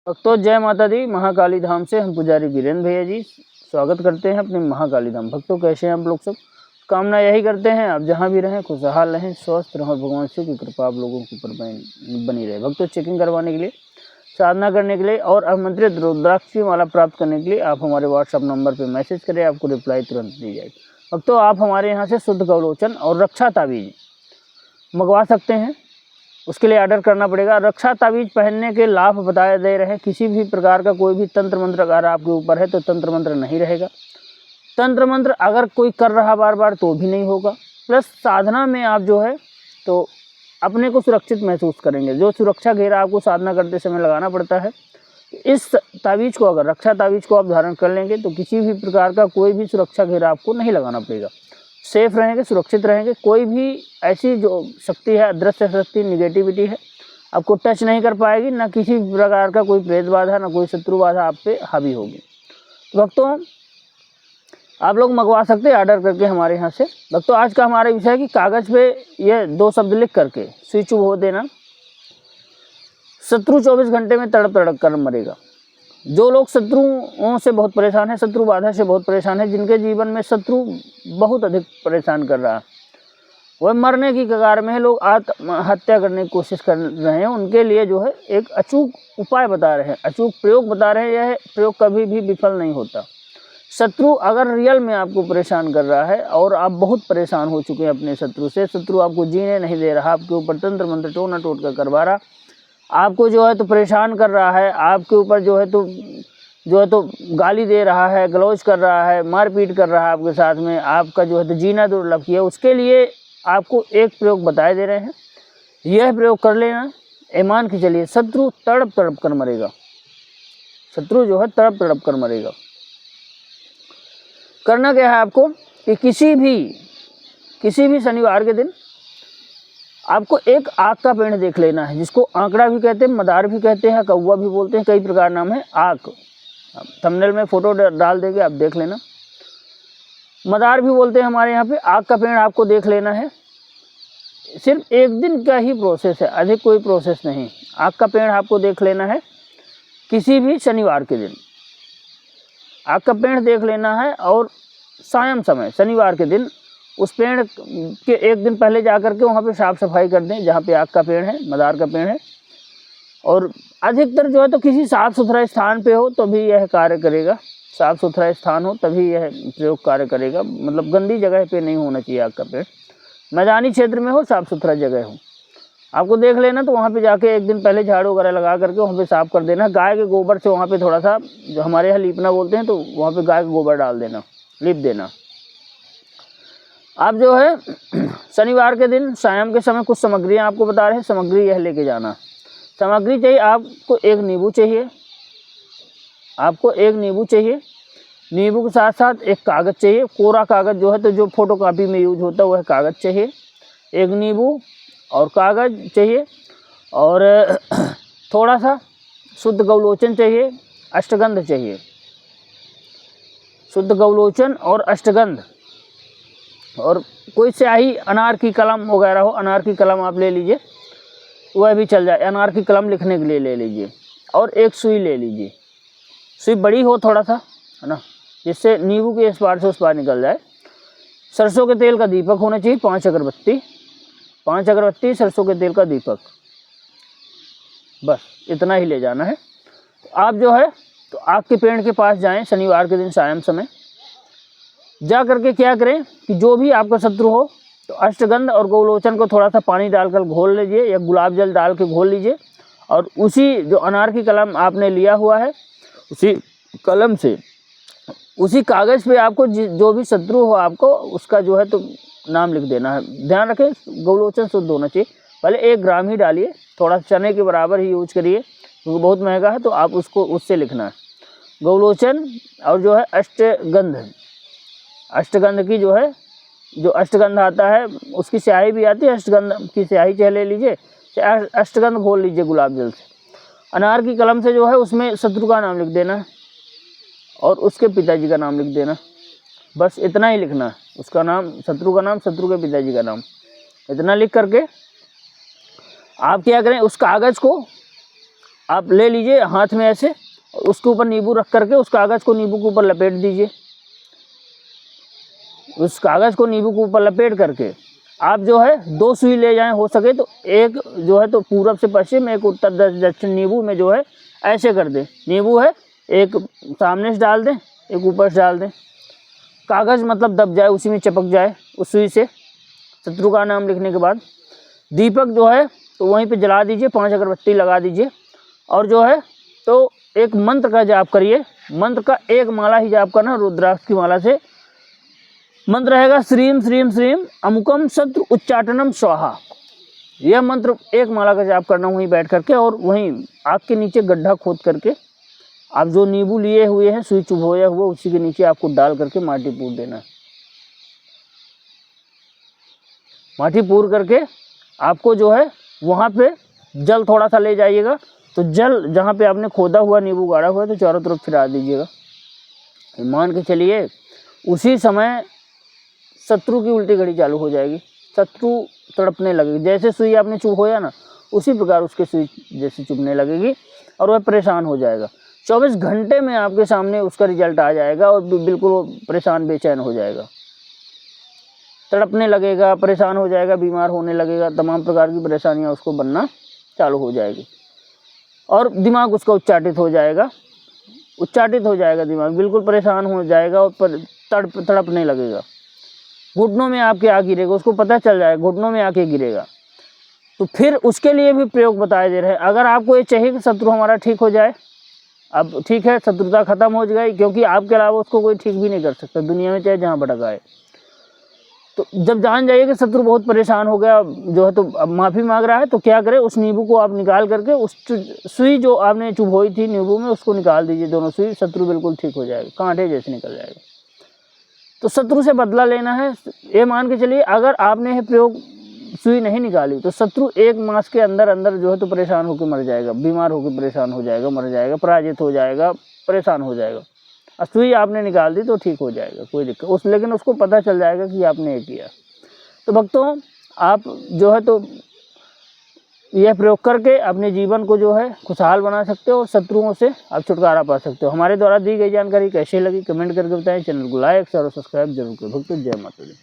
भक्तों जय माता दी। महाकाली धाम से हम पुजारी वीरेंद्र भैया जी स्वागत करते हैं अपने महाकाली धाम। भक्तों कैसे हैं आप लोग सब? कामना यही करते हैं आप जहां भी रहें खुशहाल रहें, स्वस्थ रहें और भगवान शिव की कृपा आप लोगों के ऊपर बनी रहे। भक्तों चेकिंग करवाने के लिए, साधना करने के लिए और आमंत्रित रुद्राक्ष की माला प्राप्त करने के लिए आप हमारे व्हाट्सएप नंबर पर मैसेज करें, आपको रिप्लाई तुरंत दी जाएगी। भक्तों आप हमारे यहाँ से शुद्ध गौलोचन और रक्षा ताबीज मंगवा सकते हैं। उसके लिए ऑर्डर करना पड़ेगा। रक्षा ताबीज पहनने के लाभ बताए दे रहे हैं। किसी भी प्रकार का कोई भी तंत्र मंत्र अगर आपके ऊपर है तो तंत्र मंत्र नहीं रहेगा। तंत्र मंत्र अगर कोई कर रहा बार बार तो भी नहीं होगा। प्लस साधना में आप जो है तो अपने को सुरक्षित महसूस करेंगे। जो सुरक्षा घेरा आपको साधना करते समय लगाना पड़ता है, इस ताबीज को अगर रक्षा ताबीज को आप धारण कर लेंगे तो किसी भी प्रकार का कोई भी सुरक्षा घेरा आपको नहीं लगाना पड़ेगा। सेफ रहेंगे, सुरक्षित रहेंगे। कोई भी ऐसी जो शक्ति है, अदृश्य शक्ति, निगेटिविटी है, आपको टच नहीं कर पाएगी। ना किसी प्रकार का कोई प्रेत बाधा, ना कोई शत्रु बाधा आप पे हावी होगी। भक्तों आप लोग मंगवा सकते हैं ऑर्डर करके हमारे यहाँ से। भक्तों आज का हमारा विषय है कि कागज पे ये 2 शब्द लिख करके सुई चुभ देना। शत्रु 24 घंटे में तड़प तड़प कर मरेगा। जो लोग शत्रुओं से बहुत परेशान है, शत्रु बाधा से बहुत परेशान है, जिनके जीवन में शत्रु बहुत अधिक परेशान कर रहा है, वह मरने की कगार में है, लोग आत्महत्या करने की कोशिश कर रहे हैं, उनके लिए जो है एक अचूक उपाय बता रहे हैं, अचूक प्रयोग बता रहे हैं। यह प्रयोग कभी भी विफल नहीं होता। शत्रु अगर रियल में आपको परेशान कर रहा है और आप बहुत परेशान हो चुके हैं अपने शत्रु से, शत्रु आपको जीने नहीं दे रहा, आपके ऊपर तंत्र मंत्र टोना टोटका करवा रहा, आपको जो है तो परेशान कर रहा है, आपके ऊपर जो है तो गाली दे रहा है, गलौज कर रहा है, मारपीट कर रहा है आपके साथ में, आपका जो है तो जीना दुर्लभ किया, उसके लिए आपको एक प्रयोग बताए दे रहे हैं। यह प्रयोग कर लेना, ईमान की चलिए शत्रु तड़प तड़प कर मरेगा। शत्रु जो है तड़प तड़प कर मरेगा। करना क्या है आपको कि किसी भी शनिवार के दिन आपको एक आग का पेड़ देख लेना है, जिसको आंकड़ा भी कहते हैं, मदार भी कहते हैं, कौवा भी बोलते हैं, कई प्रकार नाम है। आग थंबनेल में फोटो डाल देंगे, आप देख लेना। मदार भी बोलते हैं हमारे यहाँ पे। आग का पेड़ आपको देख लेना है। सिर्फ एक दिन का ही प्रोसेस है, अधिक कोई प्रोसेस नहीं। आग का पेड़ आपको देख लेना है किसी भी शनिवार के दिन। आग का पेड़ देख लेना है और सायं समय शनिवार के दिन उस पेड़ के एक दिन पहले जा कर के वहाँ पे साफ सफाई कर दें जहाँ पे आग का पेड़ है, मदार का पेड़ है। और अधिकतर जो है तो किसी साफ़ सुथरा स्थान पे हो तभी यह कार्य करेगा। साफ़ सुथरा स्थान हो तभी यह प्रयोग कार्य करेगा। मतलब गंदी जगह पे नहीं होना चाहिए आग का पेड़। मैदानी क्षेत्र में हो, साफ़ सुथरा जगह हो, आपको देख लेना। तो वहाँ पर जाके एक दिन पहले झाड़ू वगैरह लगा करके वहाँ पर साफ़ कर देना। गाय के गोबर से वहाँ पर थोड़ा सा, जो हमारे यहाँ लीपना बोलते हैं, तो वहाँ पर गाय का गोबर डाल देना, लीप देना। आप जो है शनिवार के दिन सायं के समय कुछ सामग्रियाँ आपको बता रहे हैं। सामग्री यह लेके जाना। सामग्री चाहिए आपको, एक नींबू चाहिए, आपको एक नींबू चाहिए। नींबू के साथ साथ एक कागज़ चाहिए, कोरा कागज़ जो है तो जो फोटोकॉपी में यूज होता है वह कागज़ चाहिए। एक नींबू और कागज़ चाहिए और थोड़ा सा शुद्ध गौलोचन चाहिए, अष्टगंध चाहिए। शुद्ध गौलोचन और अष्टगंध, और कोई स्याही, अनार की कलम वगैरह हो, अनार की कलम आप ले लीजिए, वह भी चल जाए। अनार की कलम लिखने के लिए ले लीजिए। और एक सुई ले लीजिए, सुई बड़ी हो थोड़ा सा, है ना, जिससे नींबू के इस पार से उस पार निकल जाए। सरसों के तेल का दीपक होना चाहिए, 5 अगरबत्ती, 5 अगरबत्ती, सरसों के तेल का दीपक, बस इतना ही ले जाना है। तो आप जो है तो आग के पेड़ के पास जाएं शनिवार के दिन सायं समय। जा करके क्या करें कि जो भी आपका शत्रु हो तो अष्टगंध और गौलोचन को थोड़ा सा पानी डालकर घोल लीजिए या गुलाब जल डाल के घोल लीजिए। और उसी जो अनार की कलम आपने लिया हुआ है, उसी कलम से, उसी कागज़ पे आपको जो भी शत्रु हो आपको उसका जो है तो नाम लिख देना है। ध्यान रखें गौलोचन शुद्ध होना चाहिए। पहले 1 ग्राम ही डालिए, थोड़ा चने के बराबर ही यूज करिए क्योंकि बहुत महंगा है। तो आप उसको उससे लिखना है गौलोचन। और जो है अष्टगंध, अष्टगंध की जो है, जो अष्टगंध आता है उसकी स्याही भी आती है, अष्टगंध की स्याही चाहे ले लीजिए, अष्टगंध घोल लीजिए गुलाब जल से। अनार की कलम से जो है उसमें शत्रु का नाम लिख देना और उसके पिताजी का नाम लिख देना। बस इतना ही लिखना है, उसका नाम, शत्रु का नाम, शत्रु के पिताजी का नाम। इतना लिख करके आप क्या करें, उस कागज़ को आप ले लीजिए हाथ में ऐसे, उसके ऊपर नींबू रख करके उस कागज़ को नींबू के ऊपर लपेट दीजिए। उस कागज़ को नींबू के ऊपर लपेट करके आप जो है 2 सुई ले जाएं, हो सके तो एक जो है तो पूरब से पश्चिम, एक उत्तर दक्षिण नींबू में जो है ऐसे कर दें। नींबू है एक सामने से डाल दें, एक ऊपर से डाल दें, कागज़ मतलब दब जाए, उसी में चिपक जाए उस सुई से। शत्रु का नाम लिखने के बाद दीपक जो है तो वहीं पे जला दीजिए, 5 अगरबत्ती लगा दीजिए और जो है तो एक मंत्र का जाप करिए। मंत्र का एक माला ही जाप करना, रुद्राक्ष की माला से। मंत्र रहेगा श्रीम श्रीम श्रीम अमुकम शत्रु उच्चाटनम स्वाहा। यह मंत्र एक माला का जाप करना वहीं बैठ करके, और वहीं आग के नीचे गड्ढा खोद करके आप जो नींबू लिए हुए हैं सुई चुभोया हुआ, उसी के नीचे आपको डाल करके माटी पूर देना। माटी पूर करके आपको जो है वहाँ पे जल थोड़ा सा ले जाइएगा, तो जल जहाँ पे आपने खोदा हुआ नींबू गाड़ा हुआ है तो चारों तरफ फिरा दीजिएगा। मान के चलिए उसी समय शत्रु की उल्टी घड़ी चालू हो जाएगी, शत्रु तड़पने लगेगी। जैसे सुई आपने चुभोया ना, उसी प्रकार उसके सुई जैसे चुभने लगेगी और वह परेशान हो जाएगा। 24 घंटे में आपके सामने उसका रिजल्ट आ जाएगा और बिल्कुल वो परेशान बेचैन हो जाएगा, तड़पने लगेगा, परेशान हो जाएगा, बीमार होने लगेगा, तमाम प्रकार की परेशानियां उसको बनना चालू हो जाएगी और दिमाग उसका उच्चाटित हो जाएगा, दिमाग बिल्कुल परेशान हो जाएगा और तड़पने लगेगा। घुटनों में आके आ गिरेगा, उसको पता चल जाएगा घुटनों में आके गिरेगा। तो फिर उसके लिए भी प्रयोग बताए दे रहे हैं। अगर आपको ये चाहिए कि शत्रु हमारा ठीक हो जाए, अब ठीक है शत्रुता खत्म हो गई, क्योंकि आपके अलावा उसको कोई ठीक भी नहीं कर सकता दुनिया में, चाहे जहाँ भटक आए। तो जब जान जाइए कि शत्रु बहुत परेशान हो गया जो है, तो अब माफ़ी मांग रहा है, तो क्या करें, उस नींबू को आप निकाल करके उस सुई जो आपने चुभोई थी नींबू में उसको निकाल दीजिए, दोनों सुई, शत्रु बिल्कुल ठीक हो जाएगा, कांटे जैसे निकल जाएगा। तो शत्रु से बदला लेना है। ये मान के चलिए अगर आपने ये प्रयोग सुई नहीं निकाली तो शत्रु 1 मास के अंदर अंदर जो है तो परेशान होकर मर जाएगा, बीमार होकर परेशान हो जाएगा, मर जाएगा, पराजित हो जाएगा, परेशान हो जाएगा। और सुई आपने निकाल दी तो ठीक हो जाएगा, कोई दिक्कत लेकिन उसको पता चल जाएगा कि आपने ये किया। तो भक्तों, आप जो है तो यह प्रयोग करके अपने जीवन को जो है खुशहाल बना सकते हो और शत्रुओं से आप छुटकारा पा सकते हो। हमारे द्वारा दी गई जानकारी कैसी लगी कमेंट करके बताएं। चैनल को लाइक और सब्सक्राइब जरूर करें। भक्तों, जय माता दी।